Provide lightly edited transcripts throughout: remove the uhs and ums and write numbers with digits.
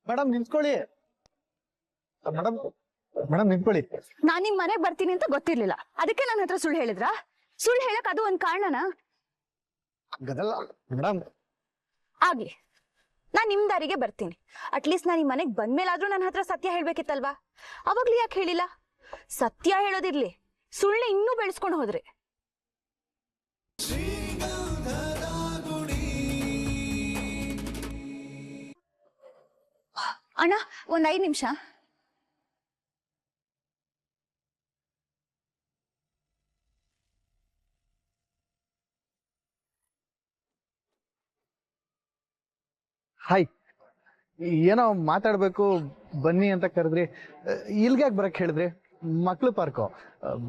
Madam ನಿಂತ್ಕೊಳ್ಳಿ. Madam madam ನಿಂತ್ಕೊಳ್ಳಿ. ನಾನ್ ನಿಮ್ ಮನೆಗ್ ಬರ್ತೀನಿ ಅಂತ ಗೊತ್ತಿರ್ಲಿಲ್ಲ, ಅದಕ್ಕೆ ನನ್ನ ಹತ್ರ ಸುಳ್ಳು ಹೇಳಿದ್ರ? ಸುಳ್ಳು ಹೇಳಕ್ ಅದು ಒಂದ್ ಕಾರಣನಾ? ಗದಲ್ಲ ಮೇಡಮ್. ಆಗ್ಲಿ, ನಾನ್ ನಿಮ್ ದಾರಿಗೆ ಬರ್ತೀನಿ. ಅಟ್ಲೀಸ್ಟ್ ನಾನ್ ನಿಮ್ ಮನೆಗ್ ಬಂದ್ಮೇಲಾದ್ರೂ ನನ್ನ ಹತ್ರ ಸತ್ಯ ಹೇಳ್ಬೇಕಿತ್ತಲ್ವಾ? ಅವಾಗ್ಲಿ ಯಾಕೆ ಹೇಳಿಲ್ಲ? ಸತ್ಯ ಹೇಳೋದಿರ್ಲಿ, ಸುಳ್ಳು ಇನ್ನೂ ಬೆಳೆಸ್ಕೊಂಡು ಹೋದ್ರಿ. ಅಣ್ಣ, ಒಂದ್ 5 ನಿಮಿಷ. ಹಾಯ್, ಏನೋ ಮಾತಾಡ್ಬೇಕು ಬನ್ನಿ ಅಂತ ಕರೆದ್ರಿ. ಇಲ್ಗ್ಯಾಕ್ ಬರಕ್ ಹೇಳಿದ್ರಿ? ಮಕ್ಳು ಪಾರ್ಕು,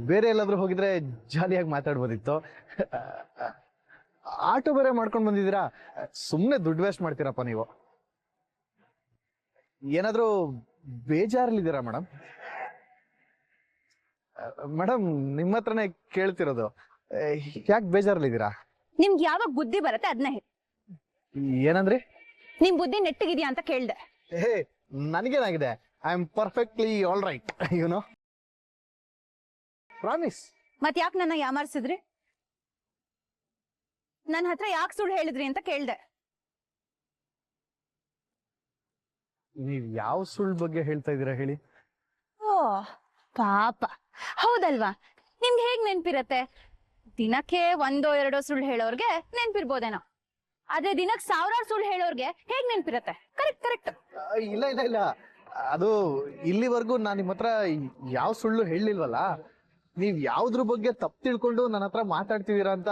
ಬೇರೆ ಎಲ್ಲಾದ್ರೂ ಹೋಗಿದ್ರೆ ಜಾಲಿಯಾಗಿ ಮಾತಾಡ್ಬೋದಿತ್ತು. ಆಟೋ ಬೇರೆ ಮಾಡ್ಕೊಂಡ್ ಬಂದಿದ್ದೀರಾ, ಸುಮ್ನೆ ದುಡ್ಡು ವೇಸ್ಟ್ ಮಾಡ್ತೀರಪ್ಪ ನೀವು. ಏನಾದ್ರೂ ಬೇಜಾರಲ್ಲಿದ್ದೀರಾ ಮೇಡಮ್? ಮೇಡಮ್ ನಿಮ್ಮ ಹತ್ರನೇ ಕೇಳ್ತಿರೋದು, ಯಾಕೆ ಬೇಜಾರಲ್ಲಿದ್ದೀರಾ? ನಿಮ್ಗೆ ಯಾವಾಗ ಬುದ್ಧಿ ಬರುತ್ತೆ ಅದನ್ನ ಹೇಳಿ. ಏನಂದ್ರಿ? ನಿಮ್ ಬುದ್ಧಿ ನೆಟ್ಟಿಗಿದ್ಯಾ ಅಂತ ಕೇಳ್ದೆ. ಹೇ, ನನಗೇನಾಗಿದೆ? I am perfectly all right, no promise. ಮತ್ ಯಾಕೆ ನನ್ನ ಯಾಮಾರ್ಸಿದ್ರಿ? ನನ್ನ ಹತ್ರ ಯಾಕೆ ಸುಳ್ಳು ಹೇಳಿದ್ರಿ ಅಂತ ಕೇಳ್ದೆ. ನೀವ್ ಯಾವ ಸುಳ್ಳು ಬಗ್ಗೆ ಹೇಳ್ತಾ ಇದ್ದೀರಾ ಹೇಳಿ? ಓ ಪಾಪ, ಹೌದಲ್ವಾ? ನಿಮ್ಗೆ ಹೇಗ್ ನೆನ್ಪಿರತ್ತೆ? ದಿನಕ್ಕೆ 1-2 ಸುಳ್ಳು ಹೇಳೋರ್ಗೆ ನೆನ್ಪಿರ್ಬೋದೇನೋ, ಆದ್ರೆ ದಿನಕ್ಕೆ 1000 ಸುಳ್ಳು ಹೇಳೋರ್ಗೆ ಹೇಗ್ ನೆನ್ಪಿರತ್ತೆ? Correct correct. ಇಲ್ಲ ಇಲ್ಲ ಇಲ್ಲ, ಅದು ಇಲ್ಲಿವರೆಗೂ ನಾನು ನಿಮ್ಮ ಹತ್ರ ಯಾವ ಸುಳ್ಳು ಹೇಳಿಲ್ವಲ್ಲ. ನೀವ್ ಯಾವ್ದ್ರ ಬಗ್ಗೆ ತಪ್ಪು ತಿಳ್ಕೊಂಡು ನನ್ನ ಹತ್ರ ಮಾತಾಡ್ತಿದೀರಾ ಅಂತ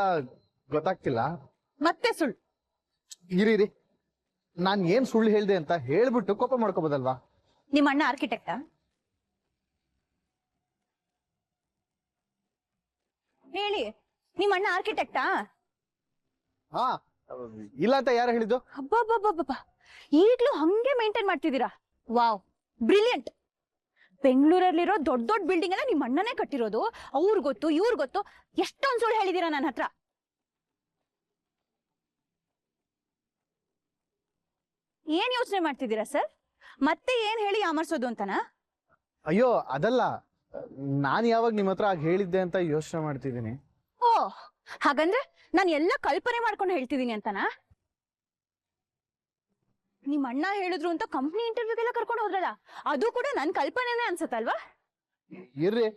ಗೊತ್ತಾಗ್ತಿಲ್ಲ. ಮತ್ತೆ ಸುಳ್ಳು? ಇರಿ, ನಾನ್ ಏನ್ ಸುಳ್ಳು ಹೇಳ್ದೆ ಅಂತ ಹೇಳ್ಬಿಟ್ಟು ಕೋಪ ಮಾಡ್ಕೋಬೋದಲ್ವಾ? ನಿಮ್ಮ ಅಣ್ಣ ಆರ್ಕಿಟೆಕ್ಟಾ? ಹೇಳಿ, ನಿಮ್ಮ ಅಣ್ಣ ಆರ್ಕಿಟೆಕ್ಟಾ? ಹಾ, ಇಲ್ಲ ಅಂತ ಯಾರು ಹೇಳಿದ್ದು? ಹಬ್ಬಬ್ಬಬ್ಬಬ್ಬ, ಈಗ್ಲೂ ಹಂಗೆ ಮೇಂಟೈನ್ ಮಾಡ್ತಿದ್ದೀರಾ. Wow, brilliant. ಬೆಂಗಳೂರಲ್ಲಿರೋ ದೊಡ್ಡ ದೊಡ್ಡ ಬಿಲ್ಡಿಂಗ್ ಎಲ್ಲ ನಿಮ್ಮ ಅಣ್ಣನೇ ಕಟ್ಟಿರೋದು. ಅವ್ರ್ ಗೊತ್ತು ಇವ್ರ್ ಗೊತ್ತು, ಎಷ್ಟೊಂದ್ ಸುಳ್ಳು ಹೇಳಿದೀರಾ ನನ್ನ ಹತ್ರ. ಏನ್ ಯೋಚನೆ ಮಾಡ್ತಿದ್ದೀರಾ ಸರ್? ಮತ್ತೆ ಏನ್ ಹೇಳಿ ಯಾಮರ್ಸೋದು ಅಂತನಾ? ಅಯ್ಯೋ ಅದಲ್ಲ, ನಾನ್ ಯಾವಾಗ ನಿಮ್ ಹತ್ರ ಹೇಳಿದ್ದೆ ಅಂತ ಯೋಚನೆ ಮಾಡ್ತಿದ್ದೀನಿ. ಓ, ಹಾಗಂದ್ರೆ ನಾನು ಎಲ್ಲ ಕಲ್ಪನೆ ಮಾಡ್ಕೊಂಡು ಹೇಳ್ತಿದೀನಿ ಅಂತನಾ? ನಿಮ್ ಅಣ್ಣ ಹೇಳಿದ್ರು ಅಂತ ಕಂಪ್ನಿ ಇಂಟರ್ವ್ಯೂಗೆಲ್ಲ ಕರ್ಕೊಂಡು ಹೋದ್ರಲ್ಲ, ಅದು ಕೂಡ ನನ್ ಕಲ್ಪನೆನೇ ಅನ್ಸತ್ತಲ್ವಾ? ಇರ್ರಿ,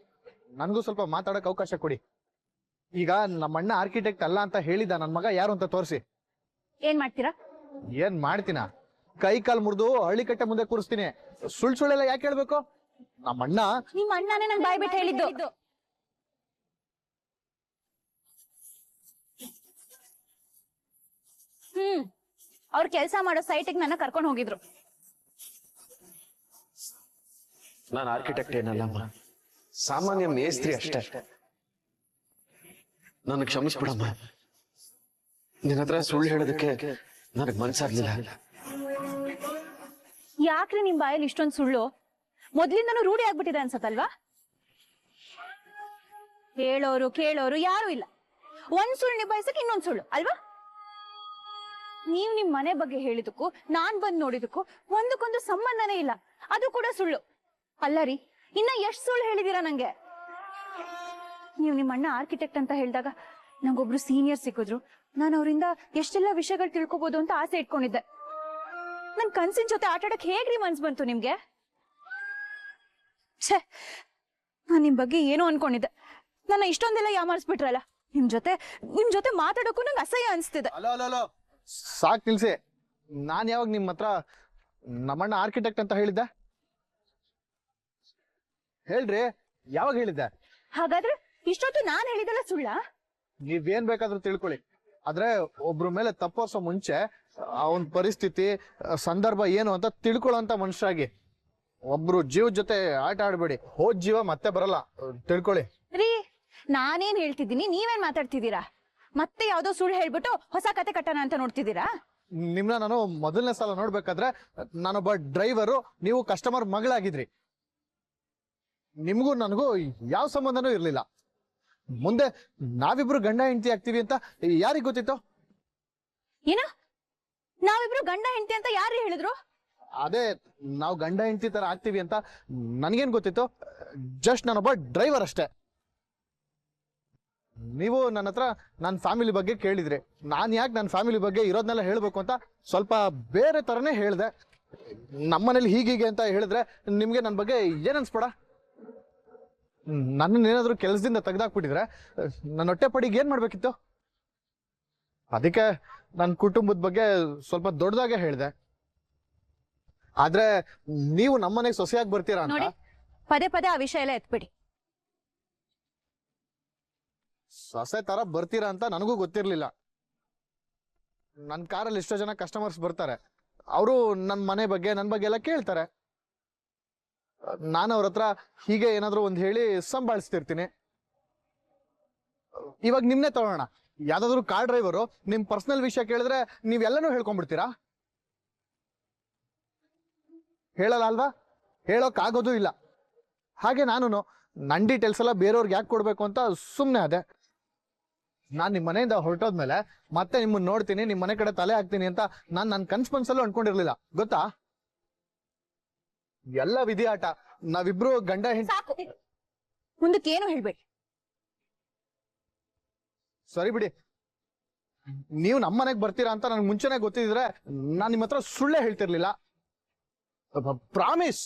ನನ್ಗೂ ಸ್ವಲ್ಪ ಮಾತಾಡಕ್ ಅವಕಾಶ ಕೊಡಿ. ಈಗ ನಮ್ಮ ಅಣ್ಣ ಆರ್ಕಿಟೆಕ್ಟ್ ಅಲ್ಲ ಅಂತ ಹೇಳಿದ ನನ್ ಮಗ ಯಾರು ಅಂತ ತೋರಿಸಿ. ಏನ್ ಮಾಡ್ತೀರಾ? ಏನ್ ಮಾಡ್ತೀನ? ಕೈ ಕಾಲ್ ಮುರಿದು ಹಳ್ಳಿ ಕಟ್ಟೆ ಮುಂದೆ ಕೂರಿಸ್ತೀನಿ. ಸುಳ್ಳೆಲ್ಲ ಯಾಕೆ ಹೇಳ್ಬೇಕು? ನಮ್ಮ ಅಣ್ಣ ನಿಮ್ಮ ಅಣ್ಣನೇ ನಂಗೆ ಬಾಯ್ ಬಿಟ್ಟು ಹೇಳಿದ್ದು. ಅವ್ರ ಕೆಲಸ ಮಾಡೋ ಸೈಟಿಗೆ ನನ್ನ ಕರ್ಕೊಂಡು ಹೋಗಿದ್ರು. ನಾನು ಆರ್ಕಿಟೆಕ್ಟ್ ಏನಲ್ಲಮ್ಮ, ಸಾಮಾನ್ಯ ಮೇಸ್ತ್ರಿ ಅಷ್ಟೇ. ನನಗೆ ಕ್ಷಮಿಸ್ಬಿಡಮ್ಮ, ನಿನ್ನ ಹತ್ರ ಸುಳ್ಳು ಹೇಳೋದಕ್ಕೆ ನನಗೆ ಮನ್ಸಾಗ್ಲಿಲ್ಲ. ಯಾಕ್ರಿ ನಿಮ್ ಬಾಯಲ್ಲಿ ಇಷ್ಟೊಂದು ಸುಳ್ಳು? ಮೊದ್ಲಿಂದನೂ ರೂಢಿ ಆಗ್ಬಿಟ್ಟಿದೆ ಅನ್ಸತ್ತಲ್ವಾ? ಹೇಳೋರು ಕೇಳೋರು ಯಾರು ಇಲ್ಲ, ಒಂದ್ ಸುಳ್ಳು ನಿಭಾಯಿಸಕ್ ಇನ್ನೊಂದ್ ಸುಳ್ಳು ಅಲ್ವಾ? ನೀವ್ ನಿಮ್ ಮನೆ ಬಗ್ಗೆ ಹೇಳಿದಕ್ಕೂ ನಾನ್ ಬಂದ್ ನೋಡಿದಕ್ಕೂ ಒಂದಕ್ಕೊಂದು ಸಂಬಂಧನೇ ಇಲ್ಲ, ಅದು ಕೂಡ ಸುಳ್ಳು ಅಲ್ಲ ರೀ. ಇನ್ನ ಎಷ್ಟ್ ಸುಳ್ಳು ಹೇಳಿದೀರಾ ನಂಗೆ? ನೀವ್ ನಿಮ್ ಅಣ್ಣ ಆರ್ಕಿಟೆಕ್ಟ್ ಅಂತ ಹೇಳಿದಾಗ ನಂಗೊಬ್ರು ಸೀನಿಯರ್ ಸಿಕ್ಕಿದ್ರು. ನಾನು ಅವರಿಂದ ಎಷ್ಟೆಲ್ಲಾ ವಿಷಯಗಳು ತಿಳ್ಕೊಬಹುದು ಅಂತ ಆಸೆ ಇಟ್ಕೊಂಡಿದ್ದೆ. ನನ್ ಕನ್ಸಿನ ಜೊತೆ ಆಟಾಡಕ್ ಹೇಗ್ರಿ ಮನ್ಸ್ ಬಂತು ನಿಮ್ಗೆ? ಛೇ, ನಾನ್ ನಿಮ್ ಬಗ್ಗೆ ಏನೋ ಅನ್ಕೊಂಡಿದ್ದೆ, ನನ್ನ ಇಷ್ಟೊಂದೆಲ್ಲ ಯಾಮಾರಿಸ್ಬಿಟ್ರಲ್ಲ. ನಿಮ್ ಜೊತೆ ಮಾತಾಡೋಕ್ಕೂ ನಂಗೆ ಅಸಹ್ಯ ಅನ್ಸ್ತಿದೆ. ಅಲೋ, ಸಾಕ್ ನಿಲ್ಸಿ. ನಾನ್ ಯಾವಾಗ ನಿಮ್ ಹತ್ರ ನಮ್ಮಣ್ಣ ಆರ್ಕಿಟೆಕ್ಟ್ ಅಂತ ಹೇಳಿದ್ದೆ? ಹೇಳ್ರಿ, ಯಾವಾಗ ಹೇಳಿದ್ದೆ? ಹಾಗಾದ್ರೆ ಇಷ್ಟೊತ್ತು ನಾನ್ ಹೇಳಿದೆಲ್ಲ ಸುಳ್ಳ? ನೀವೇನ್ ಬೇಕಾದ್ರೂ ತಿಳ್ಕೊಳ್ಳಿ, ಆದ್ರೆ ಒಬ್ರ ಮೇಲೆ ತಪ್ಪೋರ್ಸೋ ಮುಂಚೆ ಅವನ್ ಪರಿಸ್ಥಿತಿ ಸಂದರ್ಭ ಏನು ಅಂತ ತಿಳ್ಕೊಳ್ಳೋಂತ ಮನುಷ್ಯರಾಗಿ. ಒಬ್ರು ಜೀವದ ಜೊತೆ ಆಟ ಆಡ್ಬೇಡಿ, ಹೋದ್ ಜೀವ ಮತ್ತೆ ಬರಲ್ಲ, ತಿಳ್ಕೊಳ್ಳಿ. ರೀ, ನಾನೇನ್ ಹೇಳ್ತಿದ್ದೀನಿ, ನೀವೇನ್ ಮಾತಾಡ್ತಿದ್ದೀರಾ? ಮತ್ತೆ ಯಾವ್ದೋ ಸುಳ್ಳು ಹೇಳ್ಬಿಟ್ಟು ಹೊಸ ಕತೆ ಕಟ್ಟಣ ಅಂತ ನೋಡ್ತಿದ್ದೀರಾ? ನಿಮ್ನ ನಾನು ಮೊದಲನೇ ಸಲ ನೋಡ್ಬೇಕಾದ್ರೆ ನಾನೊಬ್ಬ ಡ್ರೈವರು, ನೀವು ಕಸ್ಟಮರ್ ಮಗಳಾಗಿದ್ರಿ. ನಿಮ್ಗೂ ನನಗೂ ಯಾವ ಸಂಬಂಧನೂ ಇರ್ಲಿಲ್ಲ. ಮುಂದೆ ನಾವಿಬ್ರು ಗಂಡ ಹೆಂಡತಿ ಆಗ್ತೀವಿ ಅಂತ ಯಾರಿಗ್ ಗೊತ್ತಿತ್ತು? ಏನ? ನಾವಿಬ್ರು ಗಂಡ ಹೆಂಡತಿ ಅಂತ ಯಾರು ಹೇಳಿದ್ರು? ಅದೇ ನಾವು ಗಂಡ ಹೆಂಡತಿ ತರ ಆಗ್ತೀವಿ ಅಂತ ನನ್ಗೇನ್ ಗೊತ್ತಿತ್ತು. ಜಸ್ಟ್ ನಾನೊಬ್ಬ ಡ್ರೈವರ್ ಅಷ್ಟೇ. ನೀವು ನನ್ನ ಹತ್ರ ನನ್ನ ಫ್ಯಾಮಿಲಿ ಬಗ್ಗೆ ಕೇಳಿದ್ರಿ. ನಾನು ಯಾಕೆ ನನ್ನ ಫ್ಯಾಮಿಲಿ ಬಗ್ಗೆ ಇರೋದನ್ನೆಲ್ಲ ಹೇಳ್ಬೇಕು ಅಂತ ಸ್ವಲ್ಪ ಬೇರೆ ತರನೇ ಹೇಳ್ದೆ. ನಮ್ಮನೇಲಿ ಹೀಗೀಗೆ ಅಂತ ಹೇಳಿದ್ರೆ ನಿಮ್ಗೆ ನನ್ನ ಬಗ್ಗೆ ಏನ್ ಅನ್ಸ್ಬೇಡ. ನನ್ನನ್ನೇನಾದ್ರೂ ಕೆಲಸದಿಂದ ತೆಗೆದಾಕ್ಬಿಟ್ಟಿದ್ರೆ ನನ್ನ ಹೊಟ್ಟೆ ಪಡಿಗೆ ಏನ್ ಮಾಡ್ಬೇಕಿತ್ತು? ಅದಕ್ಕೆ ನನ್ನ ಕುಟುಂಬದ ಬಗ್ಗೆ ಸ್ವಲ್ಪ ದೊಡ್ಡದಾಗೆ ಹೇಳಿದೆ. ಆದ್ರೆ ನೀವು ನಮ್ಮನೆಗೆ ಸೊಸೆಯಾಗಿ ಬರ್ತೀರಾ ಅಂತ ನೋಡಿ, ಪದೇ ಪದೇ ಆ ವಿಷಯ ಎಲ್ಲ ಎತ್ಬಿಡಿ. ಸೊಸೆ ತರ ಬರ್ತೀರಾ ಅಂತ ನನಗೂ ಗೊತ್ತಿರ್ಲಿಲ್ಲ. ನನ್ನ ಕಾರಲ್ಲಿ ಎಷ್ಟೋ ಜನ ಕಸ್ಟಮರ್ಸ್ ಬರ್ತಾರೆ. ಅವರು ನನ್ನ ಮನೆ ಬಗ್ಗೆ ನನ್ನ ಬಗ್ಗೆ ಎಲ್ಲ ಕೇಳ್ತಾರೆ. ನಾನು ಅವ್ರ ಹತ್ರ ಹೀಗೆ ಏನಾದ್ರು ಒಂದ್ ಹೇಳಿ ಸಂಭಾಳಿಸ್ತಿರ್ತೀನಿ. ಇವಾಗ ನಿಮ್ನೆ ತಗೋಣ. ಯಾವ್ದಾದ್ರು ಕಾರ್ ಡ್ರೈವರು ನಿಮ್ ಪರ್ಸನಲ್ ವಿಷಯ ಕೇಳಿದ್ರೆ ನೀವೆಲ್ಲನೂ ಹೇಳ್ಕೊಂಡ್ಬಿಡ್ತೀರಾ? ಹೇಳಲ್ಲ ಅಲ್ವಾ? ಹೇಳೋಕ್ ಆಗೋದು ಇಲ್ಲ. ಹಾಗೆ ನಾನು ನನ್ನ ಡೀಟೇಲ್ಸ್ ಎಲ್ಲ ಬೇರೆಯವ್ರಿಗೆ ಯಾಕೆ ಕೊಡ್ಬೇಕು ಅಂತ ಸುಮ್ಮನೆ ಅದೇ. ನಾನು ನಿಮ್ಮ ಮನೆಯಿಂದ ಹೊರಟೋದ್ಮೇಲೆ ಮತ್ತೆ ನಿಮ್ಮನ್ನ ನೋಡ್ತೀನಿ, ನಿಮ್ಮ ಮನೆ ಕಡೆ ತಲೆ ಹಾಕ್ತೀನಿ ಅಂತ ನಾನು ನನ್ನ ಕನ್ಸ್ಪನ್ಸಲ್ಲೂ ಅನ್ಕೊಂಡಿರ್ಲಿಲ್ಲ, ಗೊತ್ತಾ? ಎಲ್ಲ ವಿಧಿ ಆಟ. ನಾವಿಬ್ರು ಗಂಡ ಹೆಂಡತಿ. ಸಾಕು, ಮುಂದಕ್ಕೆ ಏನು ಹೇಳ್ಬೇಡಿ. ಸರಿ ಬಿಡಿ. ನೀವು ನಮ್ಮ ಮನೆಗೆ ಬರ್ತೀರಾ ಅಂತ ನನ್ಗೆ ಮುಂಚೆನೆ ಗೊತ್ತಿದ್ರೆ ನಾನು ನಿಮ್ಮ ಹತ್ರ ಸುಳ್ಳೇ ಹೇಳ್ತಿರ್ಲಿಲ್ಲ. ಪ್ರಾಮಿಸ್.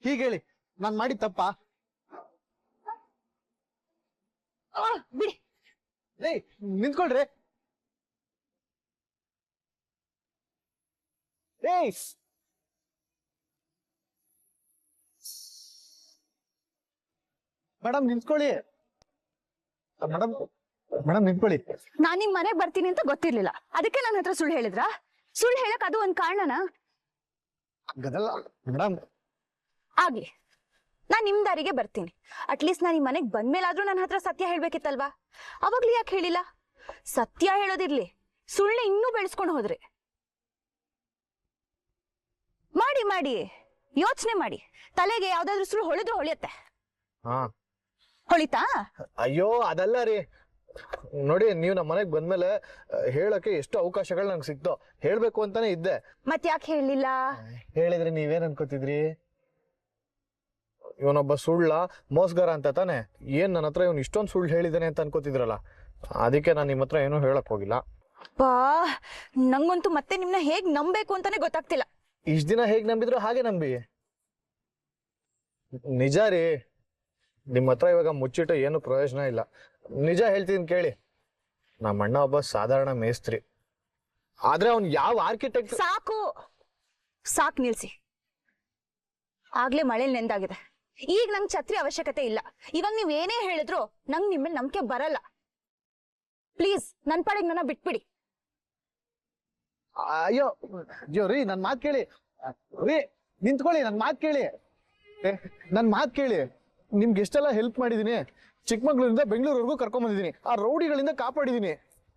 ಹೀಗೆ ಹೇಳಿ, ನಾನು ಮಾಡಿ ತಪ್ಪಾ? ಬಿಡಿ. ರೇ, ನಿಂತ್ಕೊಳ್ರಿ. ಮೇಡಮ್ ನಿಂತ್ಕೊಳ್ಳಿ. ಮೇಡಮ್ ಮೇಡಮ್ ನಿಂತ್ಕೊಳ್ಳಿ. ನಾನ್ ನಿಮ್ ಮನೆಗ್ ಬರ್ತೀನಿ ಅಂತ ಗೊತ್ತಿರ್ಲಿಲ್ಲ, ಅದಕ್ಕೆ ನನ್ನ ಹತ್ರ ಸುಳ್ಳು ಹೇಳಿದ್ರಾ? ಸುಳ್ಳು ಹೇಳಕ್ ಅದು ಒಂದ್ ಕಾರಣನಾ? ಗದಲ್ಲ ಮೇಡಮ್. ಆಗ್ಲಿ, ನಾನ್ ನಿಮ್ ದಾರಿಗೆ ಬರ್ತೀನಿ. ಅಟ್ಲೀಸ್ಟ್ ನಾನ್ ಈ ಮನೆಗ್ ಬಂದ್ಮೇಲಾದ್ರೂ ನನ್ನ ಹತ್ರ ಸತ್ಯ ಹೇಳ್ಬೇಕಿತ್ತಲ್ವಾ? ಅವಾಗ್ಲಿ ಯಾಕೆ ಹೇಳಿಲ್ಲ? ಸತ್ಯ ಹೇಳೋದಿರ್ಲಿ, ಸುಳ್ಳು ಇನ್ನೂ ಬೆಳೆಸ್ಕೊಂಡು ಹೋದ್ರಿ. ಮಾಡಿ ಮಾಡಿ, ಯೋಚನೆ ಮಾಡಿ. ತಲೆಗೆ ಯಾವ್ದಾದ್ರು ಸುಳ್ಳು ಹೊಳೆದ್ರು ಹೊಳೆಯುತ್ತೆ. ಹೊಳಿತಾ? ಅಯ್ಯೋ ಅದಲ್ಲ ರೀ. ನೋಡಿ, ನೀವು ನಮ್ಮ ಮನೆಗ್ ಬಂದ್ಮೇಲೆ ಹೇಳಕ್ಕೆ ಎಷ್ಟು ಅವಕಾಶಗಳು ನಂಗೆ ಸಿಕ್ತೋ. ಹೇಳ್ಬೇಕು ಅಂತಾನೆ ಇದ್ದೆ. ಮತ್ ಯಾಕೆ ಹೇಳಿಲ್ಲ? ಹೇಳಿದ್ರೆ ನೀವೇನ್ ಅನ್ಕೋತಿದ್ರಿ? ಇವನೊಬ್ಬ ಸುಳ್ಳ ಮೋಸ್ಗಾರ ಅಂತ ತಾನೆ. ಏನ್ ನನ್ನ ಹತ್ರ ಇವನ್ ಇಷ್ಟೊಂದು ಸುಳ್ಳು ಹೇಳಿದಾನೆ ಅಂತ ಅನ್ಕೋತಿದ್ರಲ್ಲ, ಅದಕ್ಕೆ ನಾನು ನಿಮ್ಮ ಹತ್ರ ಏನೂ ಹೇಳಕ್ ಹೋಗಿಲ್ಲ. ಬಾ, ನಂಗಂತೂ ಮತ್ತೆ ನಿಮ್ನ ಹೇಗ್ ನಂಬೇಕು ಅಂತಾನೆ ಗೊತ್ತಾಗ್ತಿಲ್ಲ. ಇಷ್ಟ ದಿನ ಹೇಗ್ ನಂಬಿದ್ರು ಹಾಗೆ ನಂಬಿ. ನಿಜ ರೀ, ನಿಮ್ಮ ಹತ್ರ ಇವಾಗ ಮುಚ್ಚಿಟ್ಟು ಏನು ಪ್ರಯೋಜನ ಇಲ್ಲ. ನಿಜ ಹೇಳ್ತೀನಿ ಕೇಳಿ. ನಮ್ಮ ಅಣ್ಣ ಒಬ್ಬ ಸಾಧಾರಣ ಮೇಸ್ತ್ರಿ. ಆದ್ರೆ ಅವ್ನ್ ಯಾವ ಆರ್ಕಿಟೆಕ್ಟ್. ಸಾಕು ಸಾಕ್, ನಿಲ್ಸಿ. ಆಗ್ಲೇ ಮಳೇಲಿ ನೆಂದಾಗಿದೆ. ಈಗ ನಂಗ್ ಛತ್ರಿ ಅವಶ್ಯಕತೆ ಇಲ್ಲ. ಇವಾಗ ನೀವ್ ಏನೇ ಹೇಳಿದ್ರು ನಂಗ್ ನಿಮ್ಮಲ್ಲಿ ನಂಬಿಕೆ ಬರಲ್ಲ. ಪ್ಲೀಸ್ ನನ್ ಪಾಡಿಗೆ ನನ್ನ ಬಿಟ್ಬಿಡಿ. ಅಯ್ಯೋ ಅಯ್ಯೋ ರೀ, ನನ್ ಮಾತ್ ಕೇಳಿ ರೀ. ನಿಂತ್ಕೊಳ್ಳಿ, ನನ್ ಮಾತ್ ಕೇಳಿ. ನನ್ ಮಾತ್ ಕೇಳಿ. ನಿಮ್ಗೆ ಎಷ್ಟೆಲ್ಲ ಹೆಲ್ಪ್ ಮಾಡಿದೀನಿ. ಚಿಕ್ಕಮಂಗ್ಳೂರಿಂದ ಬೆಂಗಳೂರಿವರೆಗೂ ಕರ್ಕೊಂಡ್ ಬಂದಿದ್ದೀನಿ. ಆ ರೌಡಿಗಳಿಂದ ಕಾಪಾಡಿದೀನಿ.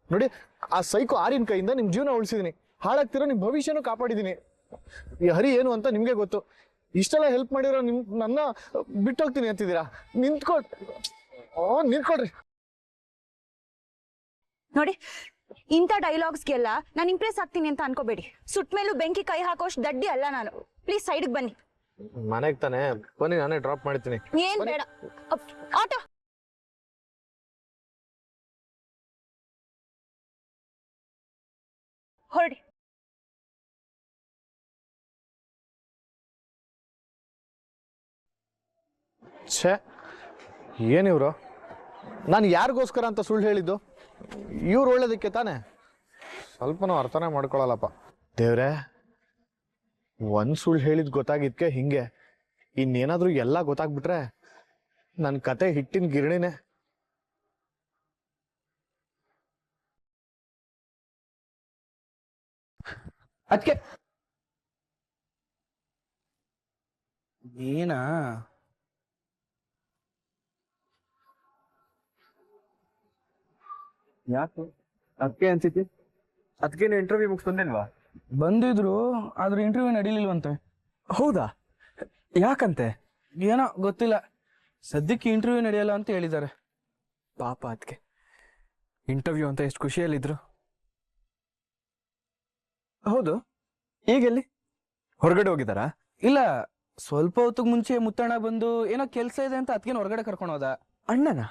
ನೋಡಿ, ಆ ಸೈಕೋ ಆರಿನ ಕೈಯಿಂದ ನಿಮ್ ಜೀವನ ಉಳಿಸಿದೀನಿ. ಹಾಳಾಗ್ತಿರೋ ನಿಮ್ ಭವಿಷ್ಯನೂ ಕಾಪಾಡಿದೀನಿ. ಈ ಹರಿ ಏನು ಅಂತ ನಿಮ್ಗೆ ಗೊತ್ತು. ಇಷ್ಟೆಲ್ಲ ಹೆಲ್ಪ್ ಮಾಡಿರೋ ನನ್ನ ಬಿಟ್ಟೋಗ್ತೀನಿ ಅಂತಿದ್ದೀರಾ? ನಿಂತ್ಕೊಳ್ರಿ. ನೋಡಿ, ಇಂಥ ಡೈಲಾಗ್ಸ್ಗೆಲ್ಲ ನಾನು ಇಂಪ್ರೆಸ್ ಆಗ್ತೀನಿ ಅಂತ ಅನ್ಕೋಬೇಡಿ. ಸುಟ್ ಮೇಲೂ ಬೆಂಕಿ ಕೈ ಹಾಕೋಷ್ಟು ದಡ್ಡಿ ಅಲ್ಲ ನಾನು. ಪ್ಲೀಸ್ ಸೈಡ್ಗೆ ಬನ್ನಿ. ಮನೆಗ್ ತಾನೆ ಬನ್ನಿ, ನಾನೇ ಡ್ರಾಪ್ ಮಾಡ್ತೀನಿ. ಏನ್ ಬೇಡ, ಆಟೋ. ಹೊರಡಿ. ಛೇ, ಏನಿವ್ರು? ನಾನು ಯಾರಿಗೋಸ್ಕರ ಅಂತ ಸುಳ್ಳು ಹೇಳಿದ್ದು? ಇವ್ರು ಒಳ್ಳೇದಕ್ಕೆ ತಾನೆ. ಸ್ವಲ್ಪನೂ ಅರ್ಥನೇ ಮಾಡ್ಕೊಳಲ್ಲಪ್ಪ. ದೇವ್ರೆ, ಒಂದ್ ಸುಳ್ಳು ಹೇಳಿದ್ ಗೊತ್ತಾಗಿದ್ಕೆ ಹಿಂಗೆ. ಇನ್ನೇನಾದ್ರೂ ಎಲ್ಲ ಗೊತ್ತಾಗ್ಬಿಟ್ರೆ ನನ್ನ ಕತೆ ಹಿಟ್ಟಿನ ಗಿರಣಿನೇ. ಅದಕ್ಕೆ ಏನಾ ಯಾಕೆ ಅದಕ್ಕೆ ಅನ್ಸಿತಿ? ಅದಕ್ಕೇನು ಇಂಟರ್ವ್ಯೂ ಮುಗಿಸ್ ಬಂದಿಲ್ವಾ? ಬಂದಿದ್ರು, ಆದ್ರೆ ಇಂಟರ್ವ್ಯೂ ನಡೀಲಿಲ್ವಂತೆ. ಹೌದಾ? ಯಾಕಂತೆ? ಏನೋ ಗೊತ್ತಿಲ್ಲ, ಸದ್ಯಕ್ಕೆ ಇಂಟರ್ವ್ಯೂ ನಡೆಯಲ್ಲ ಅಂತ ಹೇಳಿದ್ದಾರೆ. ಪಾಪ ಅದಕ್ಕೆ. ಇಂಟರ್ವ್ಯೂ ಅಂತ ಎಷ್ಟು ಖುಷಿಯಲ್ಲಿದ್ರು. ಹೌದು, ಈಗೆಲ್ಲಿ ಹೊರಗಡೆ ಹೋಗಿದ್ದಾರಾ? ಇಲ್ಲ, ಸ್ವಲ್ಪ ಹೊತ್ತಿಗೆ ಮುಂಚೆ ಮುತ್ತಣ್ಣ ಬಂದು ಏನೋ ಕೆಲ್ಸ ಇದೆ ಅಂತ ಅದಕ್ಕೆ ಹೊರಗಡೆ ಕರ್ಕೊಂಡು ಹೋದ. ಅಣ್ಣನ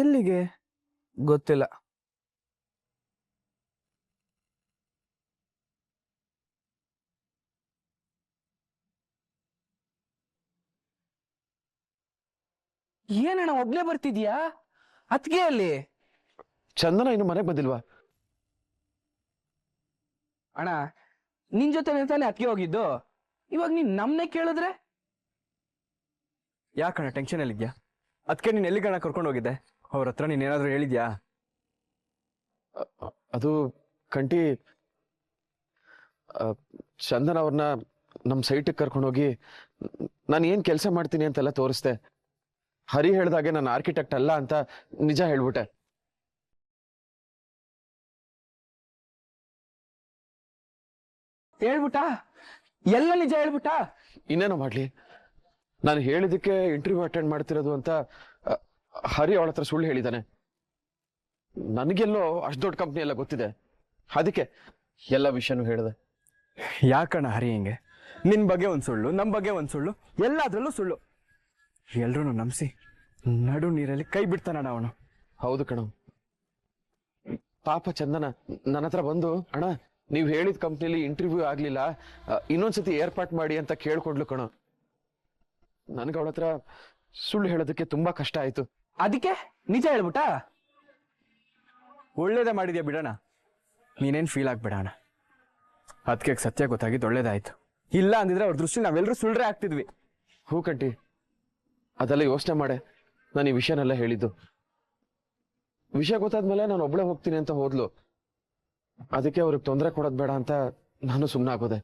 ಎಲ್ಲಿಗೆ? ಗೊತ್ತಿಲ್ಲ. ಏನಣ್ಣ ಒಬ್ನೇ ಬರ್ತಿದ್ಯಾ? ಅತ್ಗೆ ಅಲ್ಲಿ? ಚಂದನ ಇನ್ನು ಮನೆಗೆ ಬಂದಿಲ್ವಾ? ಅಣ್ಣ, ನಿನ್ ಜೊತೆ ತಾನೇ ಅತ್ಗೆ ಹೋಗಿದ್ದು, ಇವಾಗ ನೀನ್ ನಮ್ನೆ ಕೇಳಿದ್ರೆ? ಯಾಕಣ್ಣ ಟೆನ್ಷನ್ ಅಲ್ಲಿದ್ಯಾ? ಅದಕ್ಕೆ ನೀನ್ ಎಲ್ಲಿಗಣ್ಣ ಕರ್ಕೊಂಡು ಹೋಗಿದ್ದೆ? ಅವ್ರ ಹತ್ರ ನೀನ್ ಏನಾದ್ರು ಹೇಳಿದ್ಯಾ? ಅದು ಕಂಟಿ, ಚಂದನ ಅವ್ರನ್ನ ನಮ್ಮ ಸೈಟಿಗೆ ಕರ್ಕೊಂಡೋಗಿ ನಾನು ಏನ್ ಕೆಲಸ ಮಾಡ್ತೀನಿ ಅಂತೆಲ್ಲ ತೋರಿಸ್ದೆ. ಹರಿ ಹೇಳ್ದಾಗೆ ನಾನು ಆರ್ಕಿಟೆಕ್ಟ್ ಅಲ್ಲ ಅಂತ ನಿಜ ಹೇಳ್ಬಿಟ್ಟೆ. ಹೇಳ್ಬಿಟ್ಟಾ? ಎಲ್ಲ ನಿಜ ಹೇಳ್ಬಿಟ್ಟಾ? ಇನ್ನೇನೋ ಮಾಡ್ಲಿ, ನಾನು ಹೇಳಿದಕ್ಕೆ ಇಂಟರ್ವ್ಯೂ ಅಟೆಂಡ್ ಮಾಡ್ತಿರೋದು ಅಂತ ಹರಿ ಅವಳ ಹತ್ರ ಸುಳ್ಳು ಹೇಳಿದ್ದಾನೆ. ನನಗೆಲ್ಲೋ ಅಷ್ಟು ದೊಡ್ಡ ಕಂಪ್ನಿ ಎಲ್ಲ ಗೊತ್ತಿದೆ, ಅದಕ್ಕೆ ಎಲ್ಲ ವಿಷಯನೂ ಹೇಳಿದೆ. ಯಾಕಣ್ಣ ಹರಿ ಹಿಂಗೆ? ನಿನ್ ಬಗ್ಗೆ ಒಂದ್ ಸುಳ್ಳು, ನಮ್ ಬಗ್ಗೆ ಒಂದ್ ಸುಳ್ಳು, ಎಲ್ಲಾದ್ರಲ್ಲೂ ಸುಳ್ಳು. ಎಲ್ರೂ ನಂಬಿಸಿ ನಡು ನೀರಲ್ಲಿ ಕೈ ಬಿಡ್ತಾನಣ್ಣ ಅವನು. ಹೌದು ಕಣ. ಪಾಪ ಚಂದನ ನನ್ನ ಹತ್ರ ಬಂದು, ಅಣ್ಣ ನೀವು ಹೇಳಿದ ಕಂಪ್ನಿಲಿ ಇಂಟರ್ವ್ಯೂ ಆಗ್ಲಿಲ್ಲ, ಇನ್ನೊಂದ್ಸತಿ ಏರ್ಪಾಟ್ ಮಾಡಿ ಅಂತ ಕೇಳ್ಕೊಂಡ್ಲು ಕಣ. ನನ್ಗೆ ಅವಳ ಹತ್ರ ಸುಳ್ಳು ಹೇಳೋದಕ್ಕೆ ತುಂಬಾ ಕಷ್ಟ ಆಯ್ತು. ಅದಕ್ಕೆ ನಿಜ ಹೇಳ್ಬಿಟ್ಟಾ? ಒಳ್ಳೇದೇ ಮಾಡಿದ್ಯಾ ಬಿಡೋಣ, ನೀನೇನ್ ಫೀಲ್ ಆಗ್ಬೇಡ ಅಣ್ಣ. ಅದಕ್ಕೆ ಸತ್ಯ ಗೊತ್ತಾಗಿದ್ದು ಒಳ್ಳೇದಾಯ್ತು. ಇಲ್ಲ ಅಂದಿದ್ರೆ ಅವ್ರ ದೃಷ್ಟಿ ನಾವೆಲ್ಲರೂ ಸುಳ್ಳ್ರೆ ಆಗ್ತಿದ್ವಿ. ಹೂ ಕಂಟಿ, ಅದೆಲ್ಲ ಯೋಚನೆ ಮಾಡೆ ನಾನು ಈ ವಿಷಯನೆಲ್ಲ ಹೇಳಿದ್ದು. ವಿಷಯ ಗೊತ್ತಾದ್ಮೇಲೆ ನಾನು ಒಬ್ಳೆ ಹೋಗ್ತೀನಿ ಅಂತ ಹೋದ್ಲು. ಅದಕ್ಕೆ ಅವ್ರಿಗೆ ತೊಂದರೆ ಕೊಡೋದ್ ಬೇಡ ಅಂತ ನಾನು ಸುಮ್ಮನೆ ಆಗೋದೆ.